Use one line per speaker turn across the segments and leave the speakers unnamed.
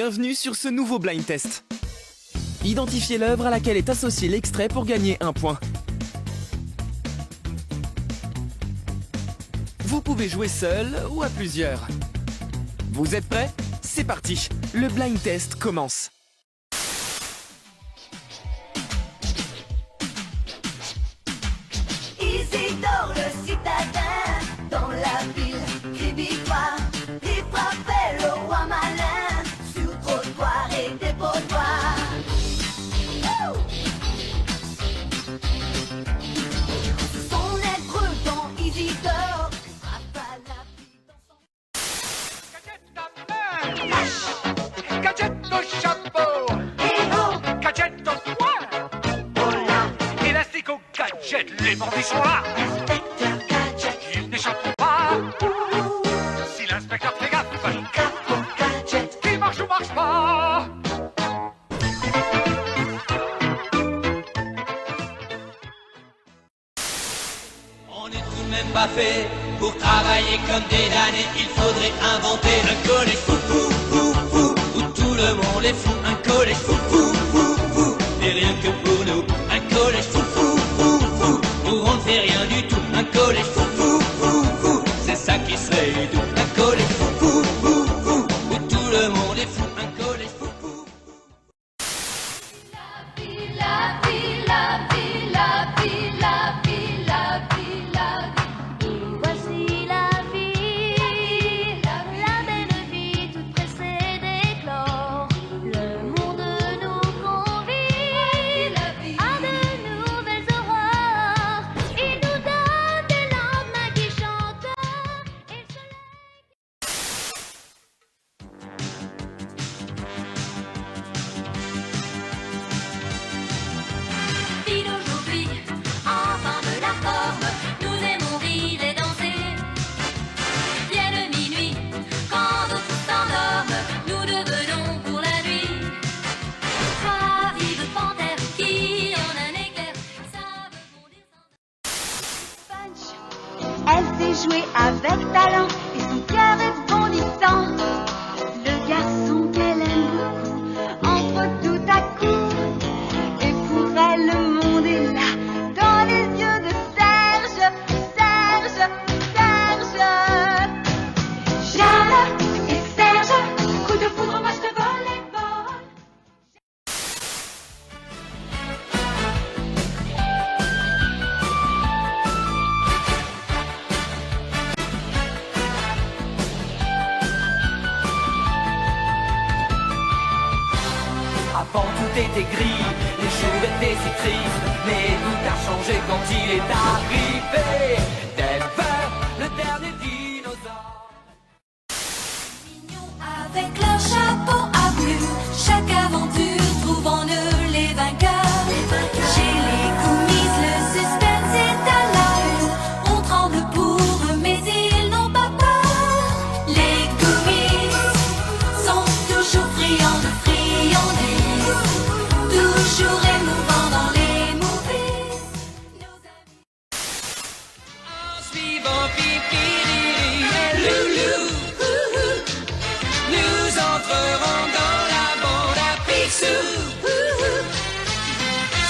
Bienvenue sur ce nouveau blind test. Identifiez l'œuvre à laquelle est associé l'extrait pour gagner un point. Vous pouvez jouer seul ou à plusieurs. Vous êtes prêts? C'est parti, le blind test commence.
Isidore le citadin, dans la ville, crie victoire. Il frappait le roi malin, sur trottoir et dépotoir. Son être dans Isidore, frappe à la vie dans son...
Gadget au chapeau, gadget au poing, élastique au gadget, les bandits sont là.
Inspecteur Gadget,
Ils n'échapperont pas. Si l'inspecteur fait gaffe,
Capo Gadget,
qui marche ou marche pas.
On n'est tout de même pas fait pour travailler comme des damnés. Il faudrait inventer un collège fou fou fou fou où tout le monde est fou. Un collège fou fou fou fou et rien que pour nous. Un collège fou fou fou fou où on ne fait rien du tout. Un collège fou fou fou fou, c'est ça qui serait doux. Un collège fou fou fou fou où tout le monde est fou. Un collège fou fou.
la vie, la vie, la vie, la vie, la vie, la vie, la vie. Et voici la vie, la belle vie toute pressée d'éclore. Le monde nous convie à de nouvelles aurores. Il nous donne des lendemains qui chantent et le soleil. Ville aujourd'hui, enfin de la forme, nous aimons rire et danser. Vienne minuit, quand d'autres s'endorment, nous devenons pour la nuit. Trois vives panthères qui, en un éclair, savent bondir sans...
Punch. Elle sait jouer avec talent et son cœur est bondissant. Le garçon qu'elle aime beaucoup entre tout à coup. Et pour elle, le monde est là, dans les yeux de Serge, Serge, Serge. Jeanne et Serge, coup de foudre, match de volleyball.
Avant tout était gris, les jours étaient si tristes, mais tout a changé quand il est arrivé. Denver, le dernier dinosaure.
Mignons avec leur chapeau à plumes, chaque aventure trouve en eux les vainqueurs. Chez les Goonies, le suspense est à la une. On tremble pour eux, mais ils n'ont pas peur. Les Goonies sont toujours friands de friandises, toujours émouvants dans les movies. Nos amis.
En suivant Pipi et Loulou, nous entrerons dans la bande à Picsou.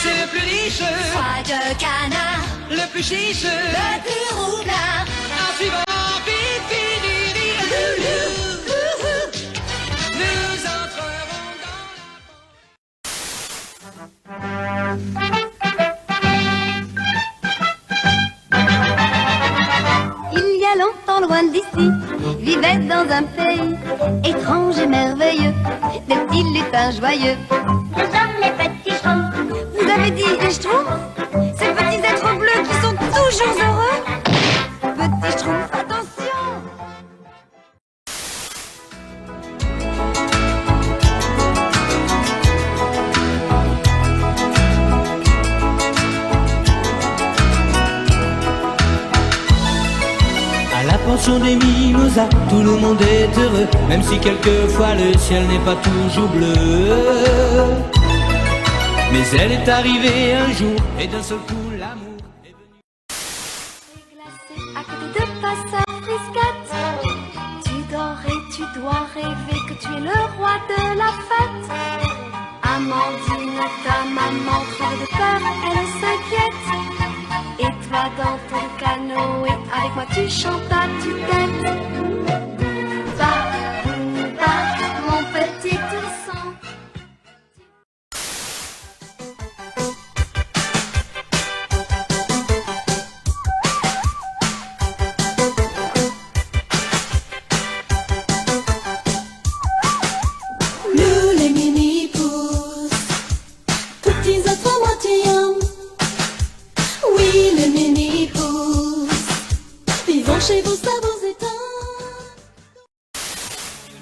C'est le plus riche,
Foie de canard,
le plus chiche.
le plus roublard.
En suivant Pipi et Loulou, nous entrerons dans la
Il y a longtemps loin d'ici, vivait dans un pays étrange et merveilleux, des petits lutins joyeux. Nous sommes les petits schtroumpfs. Vous avez dit les schtroumpfs? Ces petits êtres bleus qui sont toujours heureux. Petits schtroumpfs, attention!
À la pension des mimosas, tout le monde est heureux, même si quelquefois le ciel n'est pas toujours bleu. Mais elle est arrivée un jour, et d'un seul coup l'amour est venu.
Glacé à côté de Passa Friscat. Tu dors et tu dois rêver que tu est le roi de la fête. Amandine, ta maman tremble de peur, elle s'inquiète. Et toi dans ton canoë, avec moi tu chantes à tue-tête. Va, mon petit ourson.
Nous les mini-pousses, petits êtres moitié hommes. Oui, les mini-pousses, vivons chez vos sabots éteints.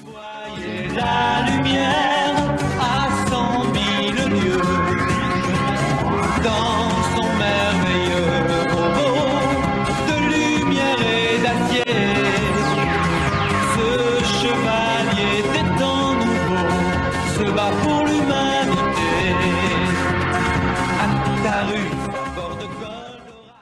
Voyez la lumière à 100 000 lieues dans son merveilleux robot de lumière et d'acier. Ce chevalier des temps nouveaux se bat pour l'humanité. À ta rue, bord de Goldorak.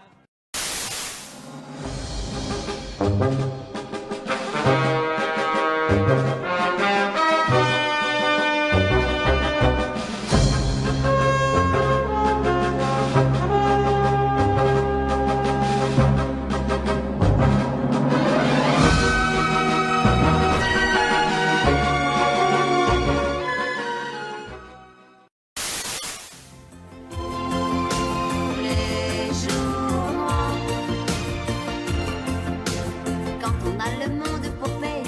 Les jours, quand on a le monde pour paix,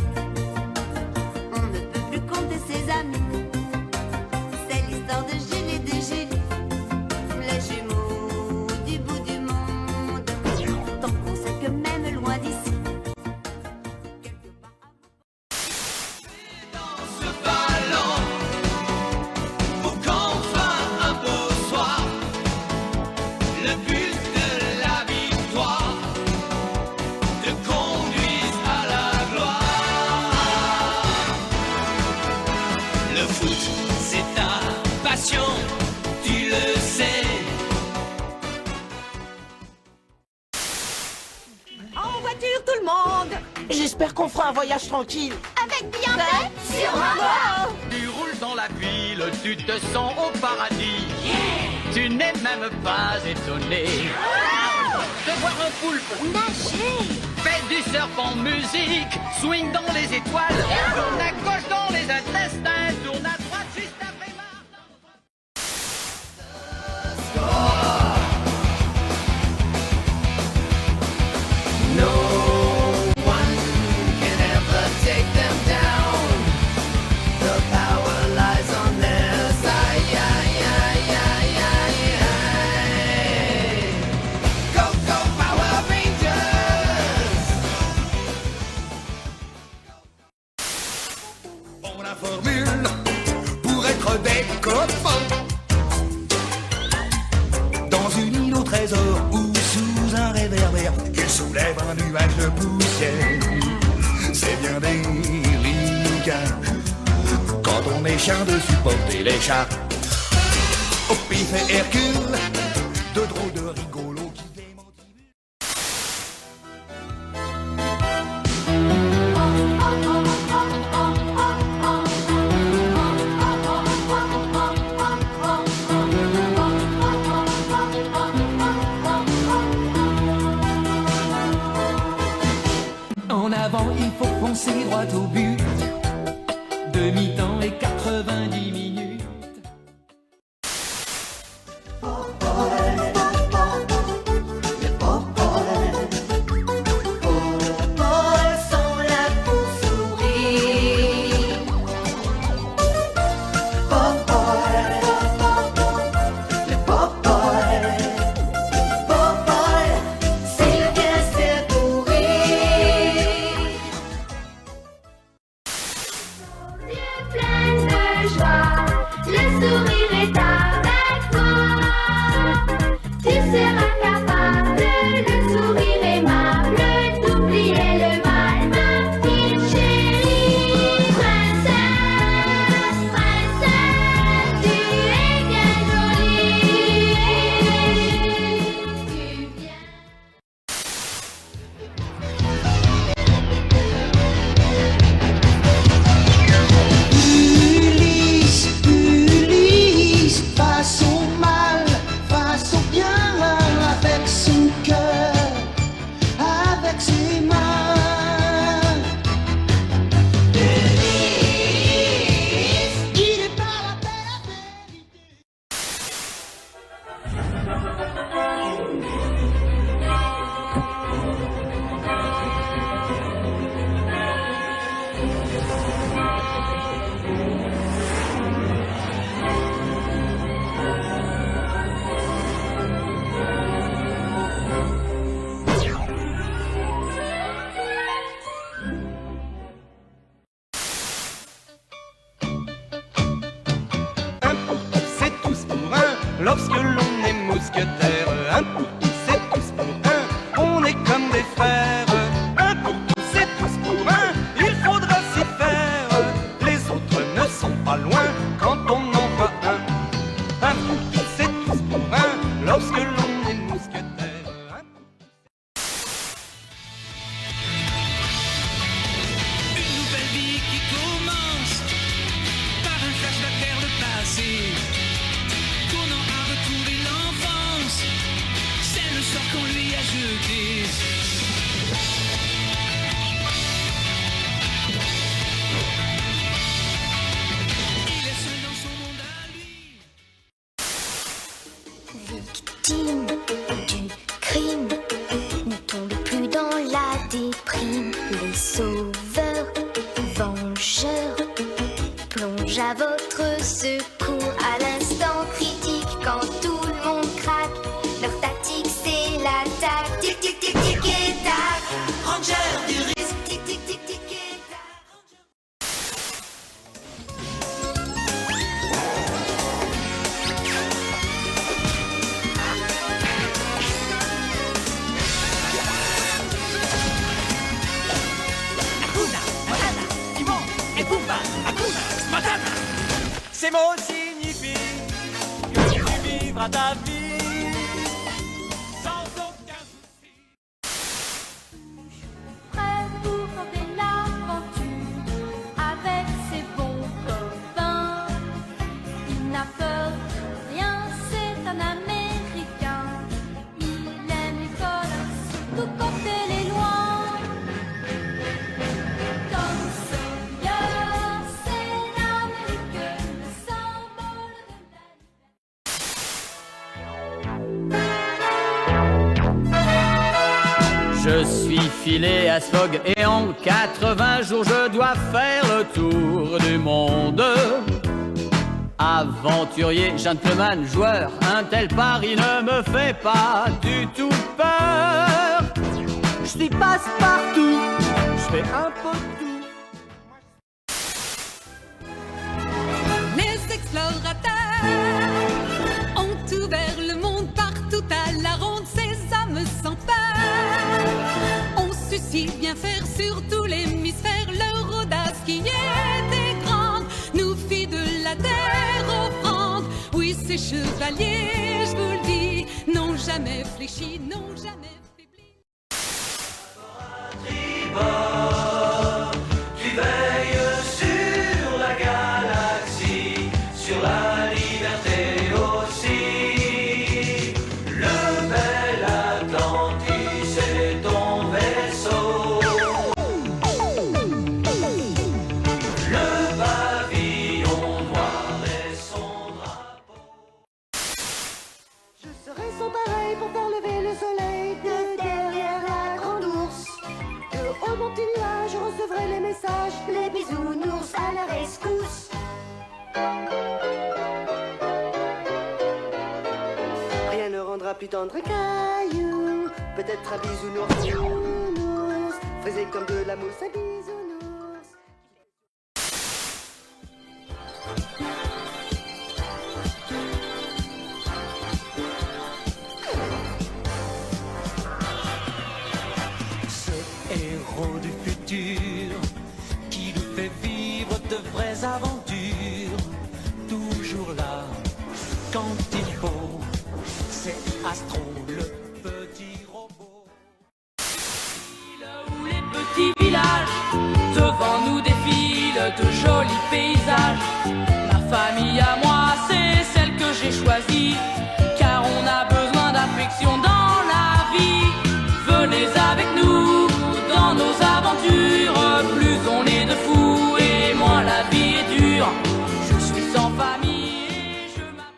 on ne peut plus compter ses amis. C'est l'histoire de Jules et de Jules, les jumeaux du bout du monde. Tant qu'on sait que même loin d'ici, quelque part
Dans ce ballon, pour qu'enfin un beau soir, le bus de la victoire te conduise à la gloire. Le foot, c'est ta passion, tu le sais.
En voiture tout le monde. J'espère qu'on fera un voyage tranquille.
avec Beyoncé sur un
Tu roules dans la ville, tu te sens au paradis. Tu n'es même pas étonné de voir un poulpe
nager.
fait du surf en musique, swing dans les étoiles, tourne à gauche dans les intestins, tourne à droite juste après Martin.
On la formule pour être des copains. Dans une île au trésor ou sous un réverbère qui soulève un nuage de poussière. C'est bien délicat quand on est chien de supporter les chats. Au pif et Hercule, de drôles de rigolos qui démotivent.
En avant, il faut foncer droit au but. Demi-temps et 90 minutes.
Paul sont là pour sourire. Popol, le Popol, Popol, c'est bien c'est pour rire. Yeux pleins de joie, le sourire est avec toi. Tu seras capable, le sourire aimable, d'oublier le mal, ma petite chérie. Princesse, princesse,
lorsque l'on est mousquetaire. Un pour tous et tous pour un, on est comme des frères. Un pour tous et tous pour un, il faudra s'y faire. Les autres ne sont pas loin quand on en voit un. Un pour tous et tous pour un, lorsque l'on est mousquetaire.
Une nouvelle vie qui commence par un flashback vers le passé. Conan a retrouvé l'enfance, c'est le sort qu'on lui a jeté. Il est seul dans son monde à lui.
Victime du crime, ne tombe plus dans la déprime. Les sauveurs, vengeurs, plongent à votre secours à l'instant critique quand tout le monde craque. Leur tactique c'est l'attaque. Tic tic tic tic et tac. Ranger du risque. Tic tic tic tic et tac.
Hakuna, Matata, Timon et Pumba. Hakuna, Matata. Ces mots signifient que tu vivras ta vie sans aucun souci.
Prêt pour tenter l'aventure avec ses bons copains. Il n'a peur de rien, c'est un Américain. Il aime l'école, surtout quand elle est loin. Tom Sawyer, c'est l'Amérique, le symbole de la
Je suis filé à Sfog et en 80 jours je dois faire le tour du monde. Aventurier, gentleman, joueur, un tel pari ne me fait pas du tout peur. Je suis passe-partout, je fais un peu tout.
Les explorateurs ont ouvert le monde partout à la ronde, ces hommes sans peur ont su si bien faire sur tout l'hémisphère. Leur audace qui était grande nous fit de la terre offrande. Oui, ces chevaliers, je vous le dis, n'ont jamais fléchi, n'ont jamais faibli.
Tu veilles sur la galaxie, sur la liberté aussi. Le bel Atlantis est ton vaisseau. Le pavillon noir est son drapeau.
Je serai sans pareil pour faire lever le soleil de derrière la grande ours. De haut mon petit nuage, je recevrai les messages, les bisounours à la rescousse. Rien ne rendra plus tendre un caillou, peut-être un bisounours, faisait comme de la mousse un bisounours.
Ce héros du futur qui nous fait vivre de vraies aventures, toujours là quand il faut, c'est Astro le petit robot.
Où les petits villages devant nous défilent de jolis paysages. Ma famille à moi, c'est celle que j'ai choisie, car on a besoin d'affection dans la vie. Venez avec nous dans nos aventures, plus on est de fous et moins la vie est dure. Je suis sans famille et je m'appelle...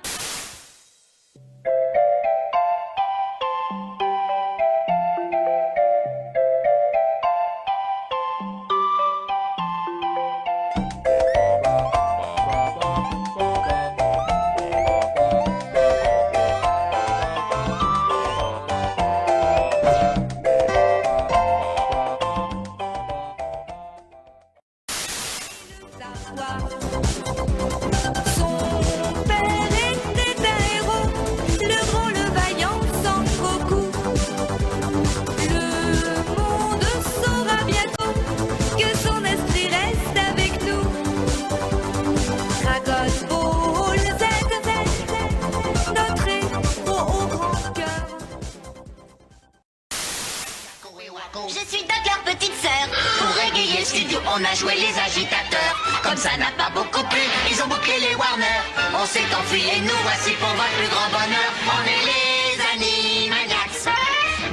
on a joué les agitateurs. Comme ça n'a pas beaucoup plu, ils ont bouclé les Warner. On s'est enfui et nous voici pour votre plus grand bonheur. On est les Animaniacs.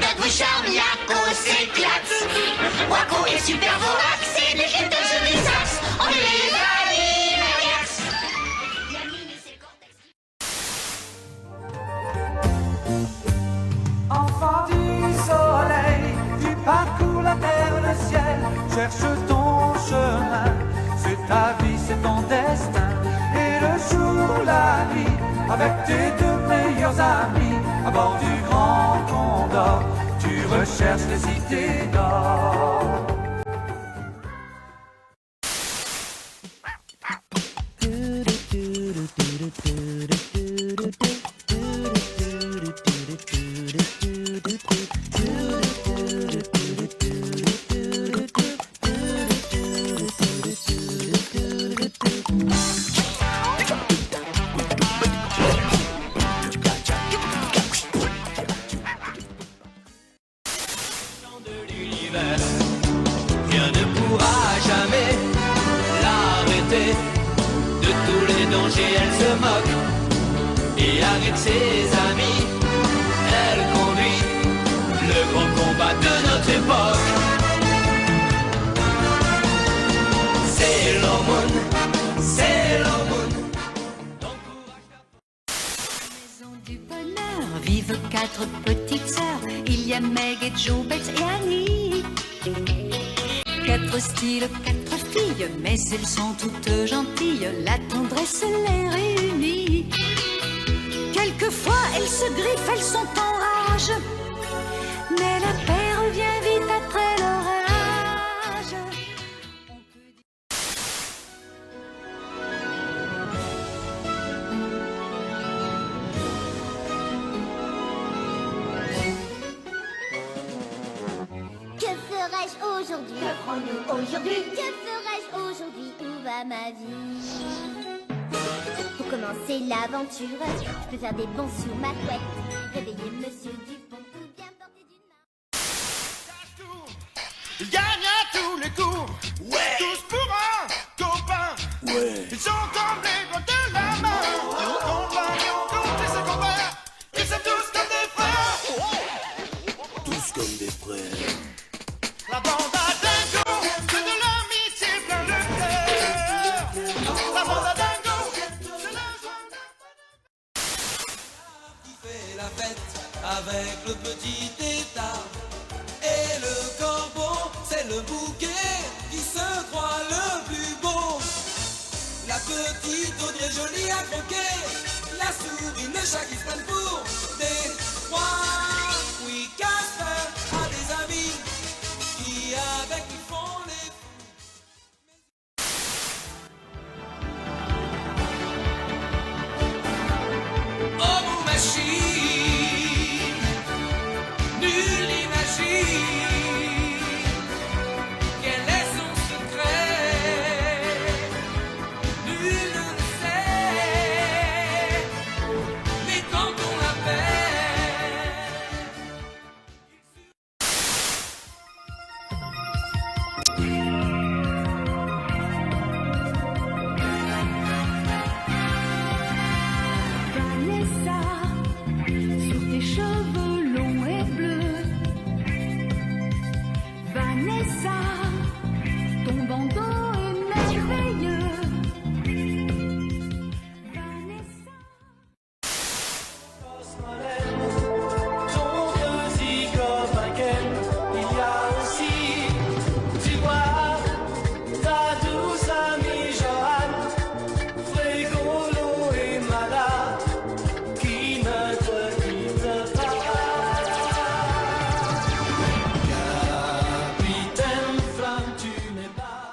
Doug Bouchard, Miyako s'éclate. Waco et Super Vorax, c'est des hits de jeux des Sax. On est les Animaniacs. Yamine et ses cortex.
Enfant du soleil, tu parcours la terre, le ciel, cherche ton chemin. C'est ta vie, c'est ton destin. Et le jour, la nuit, avec tes deux meilleurs amis, à bord du Grand Condor, tu recherches les cités d'or.
Rien ne pourra jamais l'arrêter. De tous les dangers, elle se moque. Et avec ses amis, elle conduit le grand combat de notre époque. Sailor Moon, Sailor Moon.
Maison du bonheur vivent 4 petites sœurs. Il y a Meg et Joe, Bette et Annie. 4 styles, 4 filles, mais elles sont toutes gentilles. La tendresse les réunit. Quelquefois elles se griffent, elles sont en rage. Mais la paix revient vite après l'orage.
Que ferais-je aujourd'hui? Que ferons-nous aujourd'hui? Que ferais-je aujourd'hui? Où va ma vie? Pour commencer l'aventure, je peux faire des bonds sur ma couette, réveiller Monsieur Dupont ou bien porter d'une main.
Ils gagnent à tous les coups, ouais. Tous pour un copain, ouais. Ils sont comme les doigts de la main. Compagnons contre ses compères, ils sont tous comme des frères. Tous comme des frères. La bande à Dingo, c'est de l'amitié plein le cœur. La bande à Dingo, c'est la joie.
Qui fait la fête avec le petit état. Et le corbeau, c'est le bouquet qui se croit le plus beau. La petite Audrey jolie à croquer. La souris, le chat qui se prennent pour des rois. Oui, Casper a des amis qui avec lui font les oh, mon machine, nul n'imagine quel est son secret, nul ne le sait, mais quand on l'appelle,
Vanessa, sur tes cheveux longs et bleus. Vanessa, ton bandeau est merveilleux. Vanessa.
Ton petit copain Ken, il y a aussi, tu vois, ta douce amie Joanne, Frégolo et Mala, qui ne te quittent pas. Capitaine Flamme, tu n'es pas.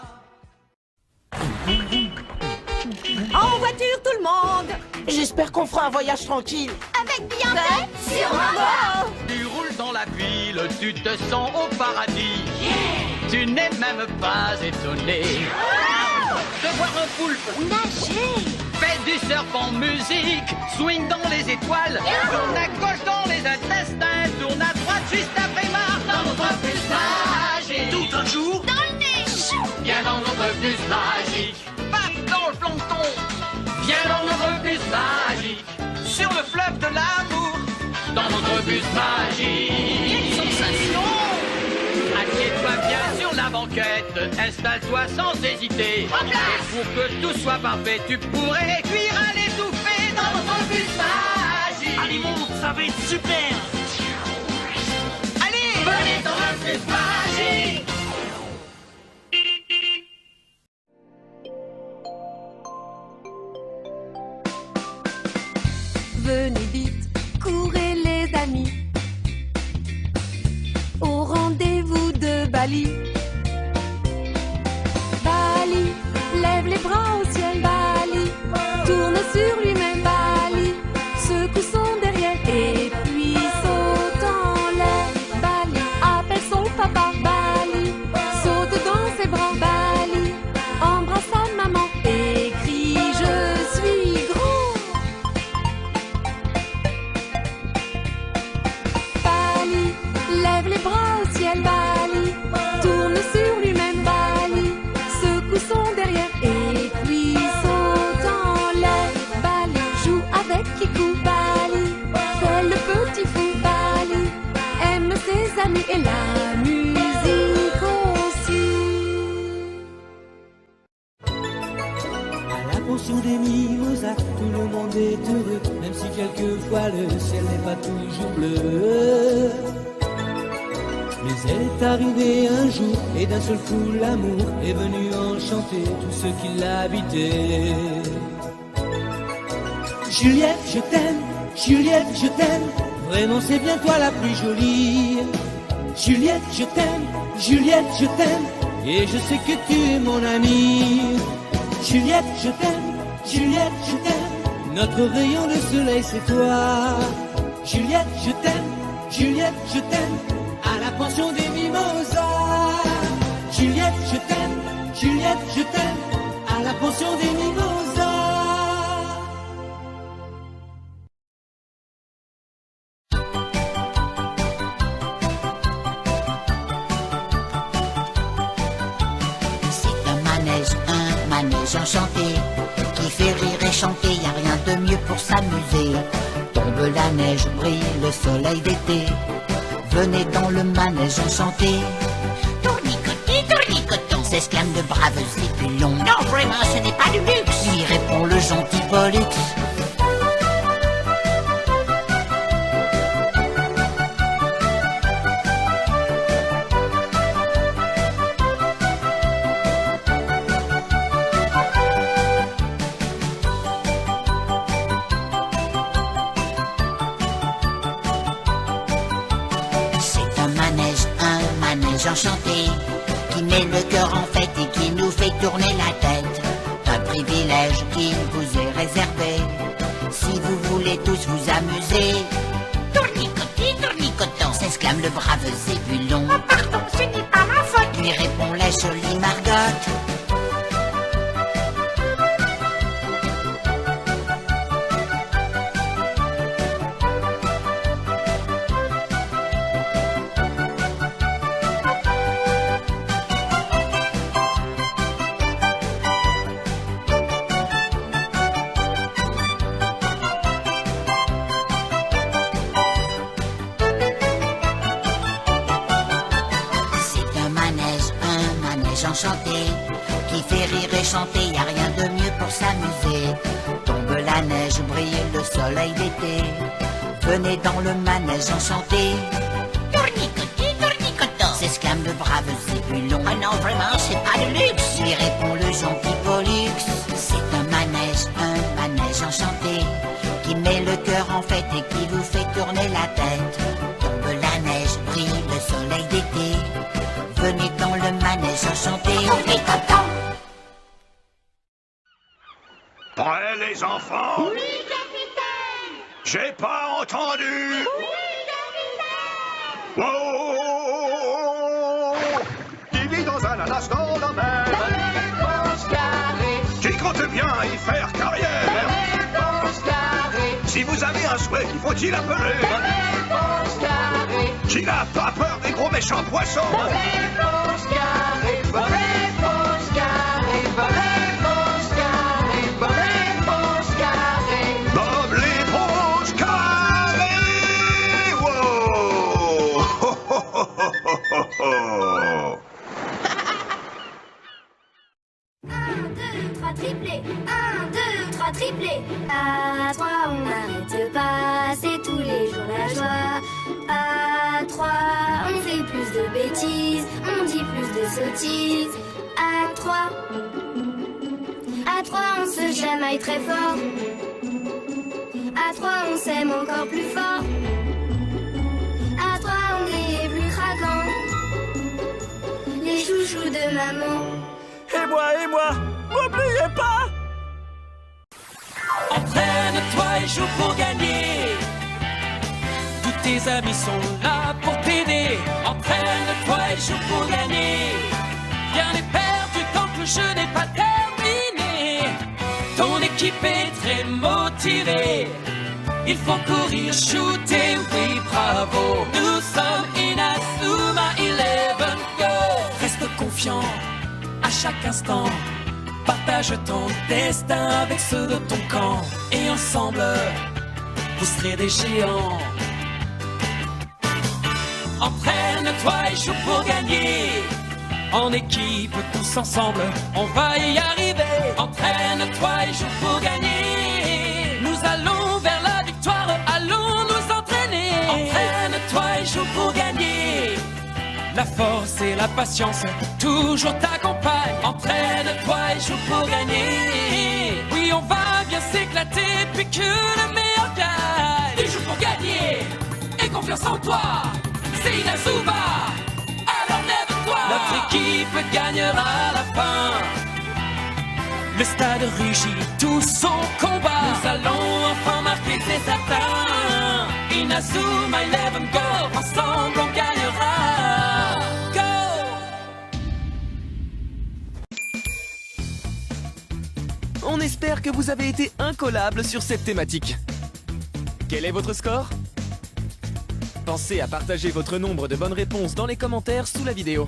En voiture tout le monde. J'espère qu'on fera un voyage tranquille.
Avec Beyoncé sur Rambo.
Tu roules dans la ville, tu te sens au paradis. Tu n'es même pas étonné de voir un poulpe
Nager.
fait du surf en musique, swing dans les étoiles, tourne à gauche dans les intestins, tourne à droite juste après marre dans notre puce nager.
tout un jour,
Dans le neige.
Bien Viens dans notre bus magique. Paf dans le plancton. Viens dans notre bus magique.
Sur le fleuve de l'amour.
Dans notre bus magique.
Quelle sensation!
Assieds-toi bien sur la banquette, installe-toi sans hésiter. Et pour que tout soit parfait, tu pourrais cuire à l'étouffer dans notre bus magique.
Allez, monte, ça va être super! Allez!
Venez dans le bus magique.
Venez vite, courez les amis, au rendez-vous de Bali. Bali, lève les bras au ciel. Bali, tourne sur lui-même. Bali, secoue son derrière et puis saute en l'air. Bali, appelle son papa. Bali, saute dans ses bras. Bali, embrasse sa maman et crie je suis grand. Bali, lève les bras au ciel. Bali, tourne sur lui-même. Bali, secoue son derrière et puis saute en l'air. Bali, joue avec Kikou. Bali, c'est le petit fou. Bali, aime ses amis et la musique aussi.
À la pension des mimosas, tout le monde est heureux, même si quelquefois le ciel n'est pas toujours bleu. Mais elle est arrivée un jour, et d'un seul coup l'amour est venu enchanter tous ceux qui l'habitaient. Juliette, je t'aime, Juliette, je t'aime, vraiment c'est bien toi la plus jolie. Juliette, je t'aime, Juliette, je t'aime, et je sais que tu es mon amie. Juliette, je t'aime, Juliette, je t'aime, notre rayon de soleil c'est toi. Juliette, je t'aime, Juliette, je t'aime, à la pension des mimosas. Juliette, je t'aime, Juliette, je t'aime, à la pension des mimosas.
C'est un manège enchanté, qui fait rire et chanter, y a rien de mieux pour s'amuser. Tombe la neige, brille le soleil d'été, venez dans le manège enchanté. Tournicotis, tournicoton, s'exclament de braves épulons. Non, vraiment, ce n'est pas du luxe, lui répond le gentil Pollux. Enchanté, qui met le cœur en fête et qui nous fait tourner la tête. Un privilège qui vous est réservé, si vous voulez tous vous amuser. Tournicotis, tournicoton, s'exclame le brave Zébulon. Oh pardon, ce n'est pas ma faute, lui répond la jolie Margotte. Enchanté, qui fait rire et chanter, y a rien de mieux pour s'amuser. Tombe la neige, brille le soleil d'été, venez dans le manège enchanté. Tournicotis, tournicoton, s'exclame le brave Zébulon. Ah non, vraiment, c'est pas de luxe, lui répond le gentil Pollux. C'est un manège enchanté, qui met le cœur en fête et qui vous fait tourner la tête. Tombe la neige, brille le soleil d'été, venez dans le manège enchanté.
Prêts les enfants?
Oui, capitaine.
J'ai pas entendu.
Oui, capitaine.
Oh, qui vit dans un ananas dans la mer?
Réponse carrée.
Qui compte bien y faire carrière?
Réponse carrée.
Si vous avez un souhait, qu'il faut-il appeler?
Réponse carrée.
Qui n'a pas peur des gros méchants poissons?
Réponse carrée. Réponse carrée.
n'arrête pas, c'est tous les jours la joie. À 3, on fait plus de bêtises, on dit plus de sottises. À 3, on se chamaille très fort. À 3, on s'aime encore plus fort. À 3, on est plus craquants, les chouchous de maman.
Et moi, n'oubliez pas!
Entraîne-toi et joue pour gagner. Tous tes amis sont là pour t'aider. Entraîne-toi et joue pour gagner. Rien n'est perdu tant que le jeu n'est pas terminé. Ton équipe est très motivée. Il faut courir, shooter, oui bravo. Nous sommes Inazuma 11 Go. Reste confiant à chaque instant. Partage ton destin avec ceux de ton camp. Et ensemble, vous serez des géants. Entraîne-toi et joue pour gagner. En équipe, tous ensemble, on va y arriver. Entraîne-toi et joue pour gagner. Nous allons vers la victoire, allons nous entraîner. Entraîne-toi et joue pour gagner. La force et la patience toujours t'accompagnent. Entraîne-toi et joue pour gagner. Oui, on va bien s'éclater puis que le meilleur gagne. Tu joues pour gagner et confiance en toi. C'est Inazuma, alors lève-toi. Notre équipe gagnera à la fin. Le stade rugit tout son combat. Nous allons enfin marquer, c'est certain. Inazuma 11 Go, ensemble on gagnera.
On espère que vous avez été incollables sur cette thématique. Quel est votre score? Pensez à partager votre nombre de bonnes réponses dans les commentaires sous la vidéo.